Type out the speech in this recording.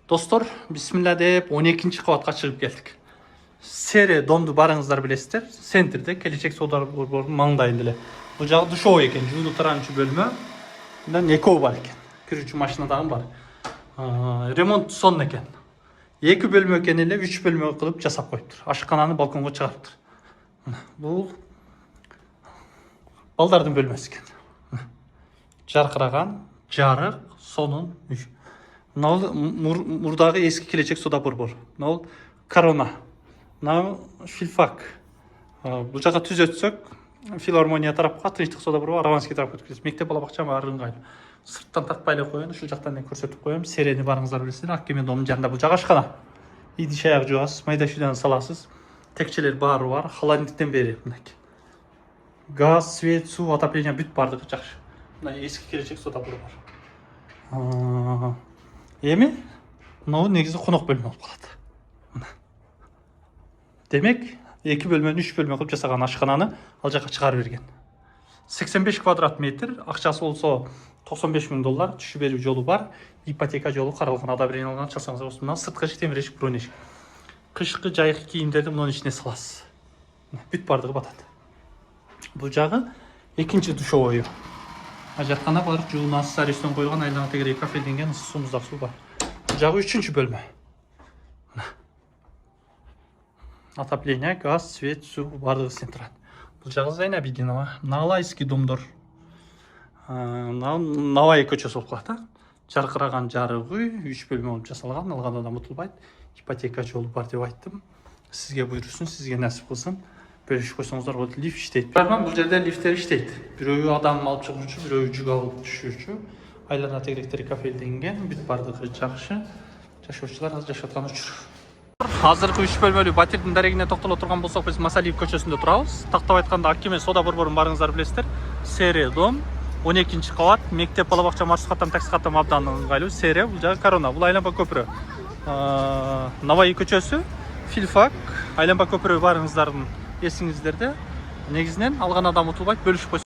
Достор, бисмилля деп 12-ci qavatqa шығып келдік. Сере домду барыңыздар білесіздер. Центрде, келешек сауда борборунун маңдайында эле. Бул жагы душевой экен, жууну таранчу бөлмө. Мындан экөө бар экен. Кирүүчү машина дагы бар. Ремонт сонун экен. 2 бөлмө экен эле 3 бөлмө кылып жасап коюптур. Ашкананы балконго чыгарыптыр. Бул балдардын бөлмөсү экен. Жаркыраган, жарык, сонун үй. Мурдагы эски келечек сауда борбору. Корона. Филфак. Бул жака түз өтсөк, филармония тарапка, тынчтык сауда борбору Араванский тарапка өткөзөбүз. Мектеп бала бакча баары ыңгайлуу. Сырттан тартпай эле коеюн, ушул жактан эле көрсөтүп коем. Серени барыңыздар билесиздер. Аккеме домдун жанында бул жагы ашкана. Идиш аяк жуасыз, майда шүйдөн саласыз. Текчелер баары бар. Холодильниктен бери мынакей. Газ, свет, суу, отопление бүт бардыгы жакшы. Мына эски келечек сауда борбору. Эми мынау негизи конок бөлмө болуп калат. Демек, 2 бөлмөнү 3 бөлмө кылып жасаган ашкананы ал жака чыгарып берген. 85 квадрат метр, акчасы болсо $95,000, түшүп берүү жолу бар, ипотека жолу каралган, одобрение алган, чалсаңыз болсун. Мына сырткы эшик, темир эшик, бронь эшик. Кышкы жайкы кийимдерди мунун ичине саласыз. Бүт бардыгы батат. Бул жагы экинчи душевой. Ажаткана бар, жуунасы, ресторан койгон, айлана тегерей кафеденген суу муздак суу бар. Бул жагы 3-чү бөлмө. Отопление, газ, свет, суу бардыгы централь. Бул жагы Зайнабидинова, Налайский домдор. Навай көчөсү болуп калат. Жаркыраган жарык үй, 3 бөлмө болуп жасалган, алган адам утулбайт. Ипотека жолу бар деп айттым. Сизге буйрусун, сизге насип кылсын. Бөлүшүп койсоңуздар болот. Лифт иштейт. Бул жерде лифттер иштейт. Бирөө адам алып чыгуучу, бирөө жүк алып түшүүчү. Айлана тегеректери кафелденген, бүт бардыгы жакшы. Жашоочулар азыр жашап аткан учур. Азыркы 3 бөлмөлүү батирдин дарегине токтоло турган болсок, биз Масалиев көчөсүндө турабыз. Тактап айтканда, Аккеме сауда борборун барыңыздар билесиздер. Сере дом, 12-ci кабат, мектеп, бала бакча, маршрут каттам, такси каттам абдан ыңгайлуу. Сере, бул жагы Корона, бул айланба көпүрө. Навай көчөсү, Филфак, айланба көпүрө барыңыздардын эсиңиздерде. Негизинен алган адам утулбайт, бөлүшүп койсоңуздар.